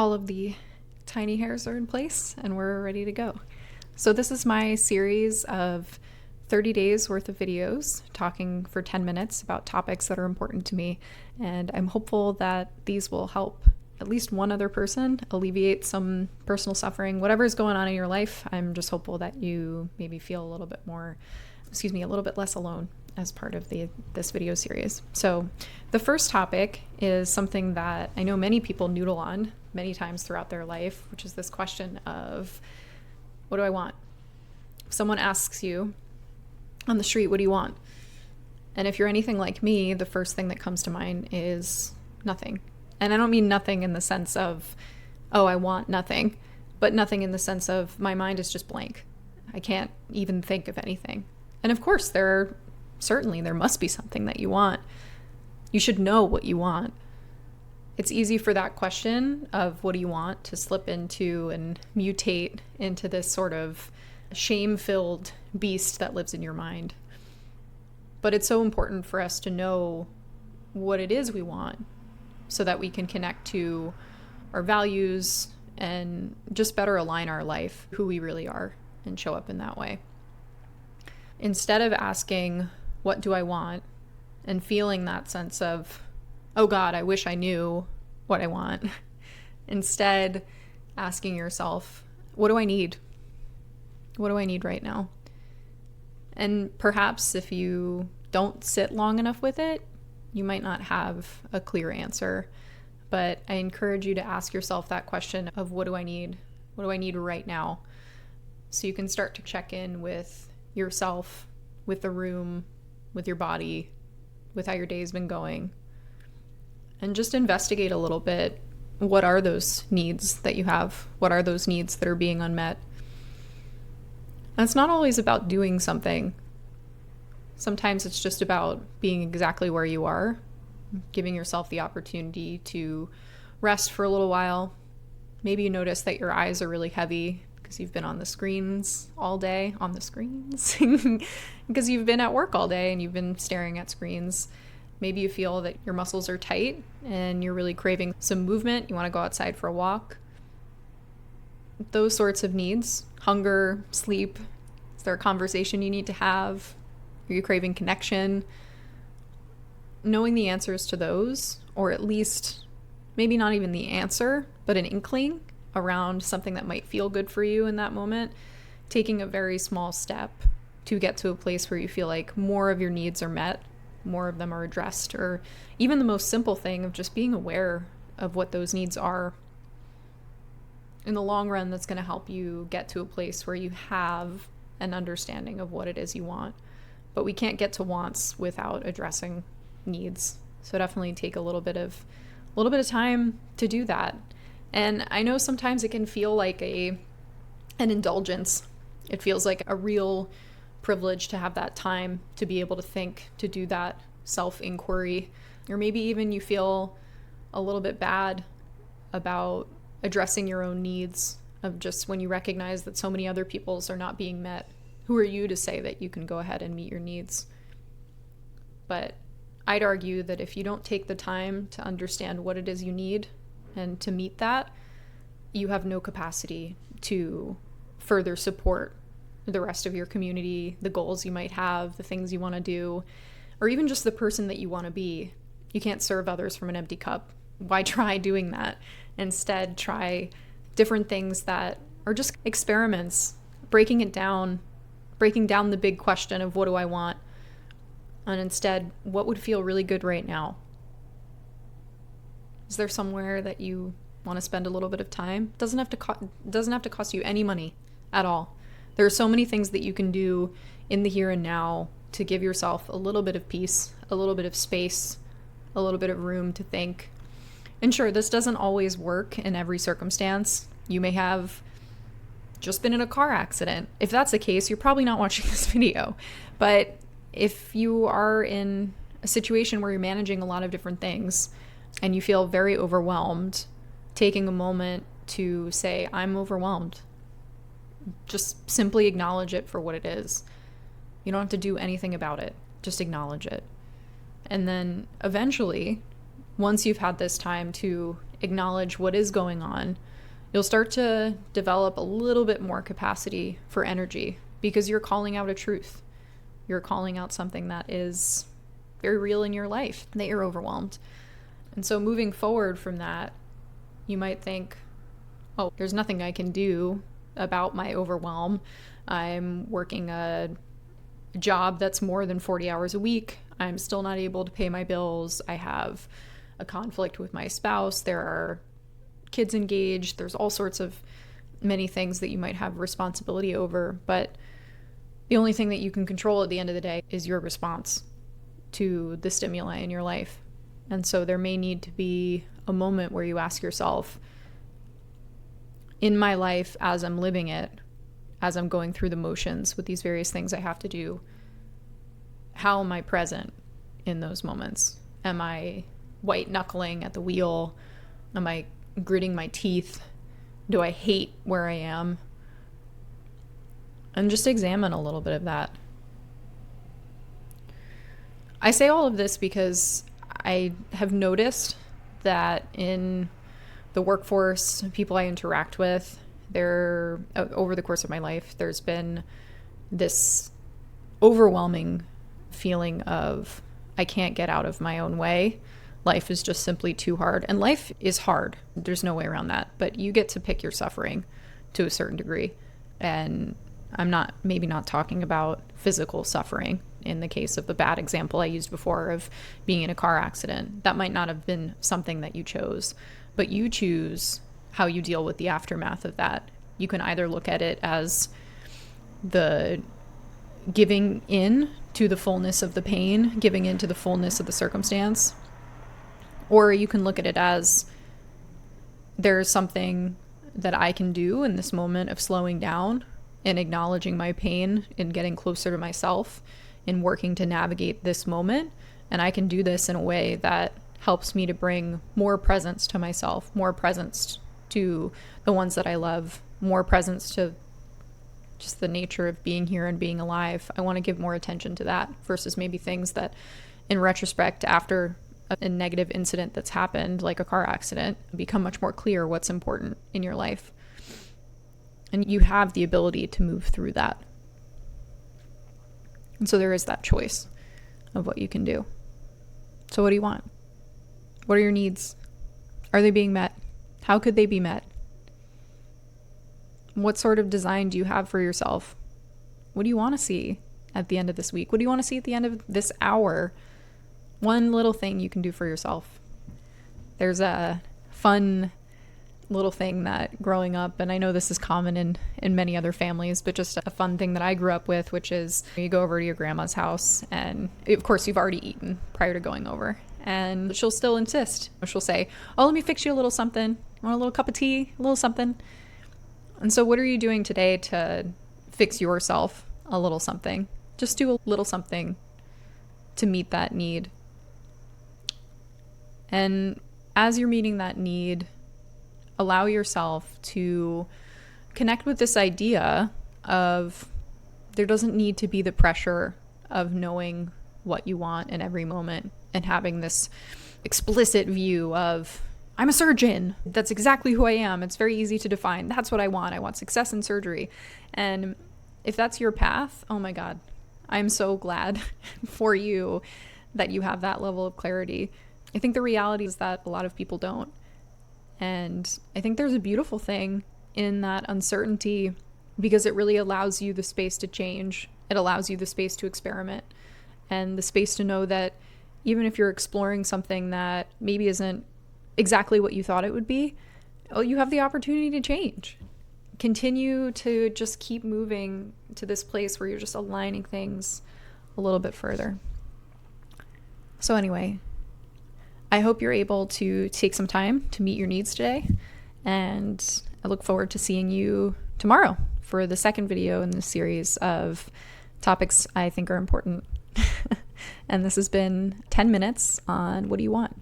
all of the tiny hairs are in place and we're ready to go. So this is my series of 30 days worth of videos talking for 10 minutes about topics that are important to me. And I'm hopeful that these will help at least one other person alleviate some personal suffering, whatever's going on in your life. I'm just hopeful that you maybe feel a little bit less alone as part of this video series. So the first topic is something that I know many people noodle on many times throughout their life, which is this question of, what do I want? If someone asks you on the street, what do you want? And if you're anything like me, the first thing that comes to mind is nothing. And I don't mean nothing in the sense of, oh, I want nothing, but nothing in the sense of my mind is just blank. I can't even think of anything. And of course, there must be something that you want. You should know what you want. It's easy for that question of what do you want to slip into and mutate into this sort of shame-filled beast that lives in your mind. But it's so important for us to know what it is we want so that we can connect to our values and just better align our life, who we really are, and show up in that way. Instead of asking, what do I want? And feeling that sense of, oh God, I wish I knew what I want. Instead, asking yourself, what do I need? What do I need right now? And perhaps if you don't sit long enough with it, you might not have a clear answer. But I encourage you to ask yourself that question of, what do I need? What do I need right now? So you can start to check in with yourself, with the room, with your body, with how your day's been going, and just investigate a little bit. What are those needs that you have? What are those needs that are being unmet? And it's not always about doing something. Sometimes it's just about being exactly where you are, giving yourself the opportunity to rest for a little while. Maybe you notice that your eyes are really heavy because you've been on the screens all day, because you've been at work all day and you've been staring at screens. Maybe you feel that your muscles are tight and you're really craving some movement. You want to go outside for a walk. Those sorts of needs, hunger, sleep. Is there a conversation you need to have? Are you craving connection? Knowing the answers to those, or at least maybe not even the answer, but an inkling around something that might feel good for you in that moment, taking a very small step to get to a place where you feel like more of your needs are met, more of them are addressed, or even the most simple thing of just being aware of what those needs are. In the long run, that's going to help you get to a place where you have an understanding of what it is you want. But we can't get to wants without addressing needs. So definitely take a little bit of time to do that. And I know sometimes it can feel like an indulgence. It feels like a real privilege to have that time to be able to think, to do that self-inquiry. Or maybe even you feel a little bit bad about addressing your own needs, of just when you recognize that so many other people's are not being met. Who are you to say that you can go ahead and meet your needs? But I'd argue that if you don't take the time to understand what it is you need and to meet that, you have no capacity to further support the rest of your community, the goals you might have, the things you want to do, or even just the person that you want to be. You can't serve others from an empty cup. Why try doing that? Instead, try different things that are just experiments, breaking down the big question of, what do I want? And instead, what would feel really good right now? Is there somewhere that you want to spend a little bit of time? It doesn't have to cost you any money at all. There are so many things that you can do in the here and now to give yourself a little bit of peace, a little bit of space, a little bit of room to think. And sure, this doesn't always work in every circumstance. You may have just been in a car accident. If that's the case, you're probably not watching this video. But if you are in a situation where you're managing a lot of different things and you feel very overwhelmed, taking a moment to say, I'm overwhelmed. Just simply acknowledge it for what it is. You don't have to do anything about it. Just acknowledge it. And then eventually, once you've had this time to acknowledge what is going on, you'll start to develop a little bit more capacity for energy because you're calling out a truth. You're calling out something that is very real in your life, that you're overwhelmed. And so moving forward from that, you might think, oh, there's nothing I can do about my overwhelm. I'm working a job that's more than 40 hours a week. I'm still not able to pay my bills. I have a conflict with my spouse. There are kids engaged. There's all sorts of many things that you might have responsibility over. But the only thing that you can control at the end of the day is your response to the stimuli in your life. And so there may need to be a moment where you ask yourself, in my life as I'm living it, as I'm going through the motions with these various things I have to do, how am I present in those moments? Am I white knuckling at the wheel? Am I gritting my teeth? Do I hate where I am? And just examine a little bit of that. I say all of this because I have noticed that in the workforce, people I interact with, over the course of my life, there's been this overwhelming feeling of I can't get out of my own way. Life is just simply too hard. And life is hard. There's no way around that. But you get to pick your suffering to a certain degree. And I'm maybe not talking about physical suffering in the case of the bad example I used before of being in a car accident. That might not have been something that you chose, but you choose how you deal with the aftermath of that. You can either look at it as the giving in to the fullness of the pain, giving in to the fullness of the circumstance, or you can look at it as there's something that I can do in this moment of slowing down and acknowledging my pain and getting closer to myself and working to navigate this moment. And I can do this in a way that helps me to bring more presence to myself, more presence to the ones that I love, more presence to just the nature of being here and being alive. I want to give more attention to that versus maybe things that in retrospect after a negative incident that's happened, like a car accident, become much more clear what's important in your life. And you have the ability to move through that. And so there is that choice of what you can do. So what do you want? What are your needs? Are they being met? How could they be met? What sort of design do you have for yourself? What do you want to see at the end of this week? What do you want to see at the end of this hour? One little thing you can do for yourself. There's a fun little thing that growing up, and I know this is common in many other families, but just a fun thing that I grew up with, which is you go over to your grandma's house and of course you've already eaten prior to going over, and she'll still insist. She'll say, oh, let me fix you a little something. Want a little cup of tea, a little something? And so what are you doing today to fix yourself a little something? Just do a little something to meet that need. And as you're meeting that need, allow yourself to connect with this idea of there doesn't need to be the pressure of knowing what you want in every moment and having this explicit view of, I'm a surgeon. That's exactly who I am. It's very easy to define. That's what I want. I want success in surgery. And if that's your path, oh my God, I'm so glad for you that you have that level of clarity. I think the reality is that a lot of people don't. And I think there's a beautiful thing in that uncertainty because it really allows you the space to change. It allows you the space to experiment and the space to know that even if you're exploring something that maybe isn't exactly what you thought it would be, you have the opportunity to change. Continue to just keep moving to this place where you're just aligning things a little bit further. So anyway, I hope you're able to take some time to meet your needs today, and I look forward to seeing you tomorrow for the second video in this series of topics I think are important. And this has been 10 minutes on what do you want?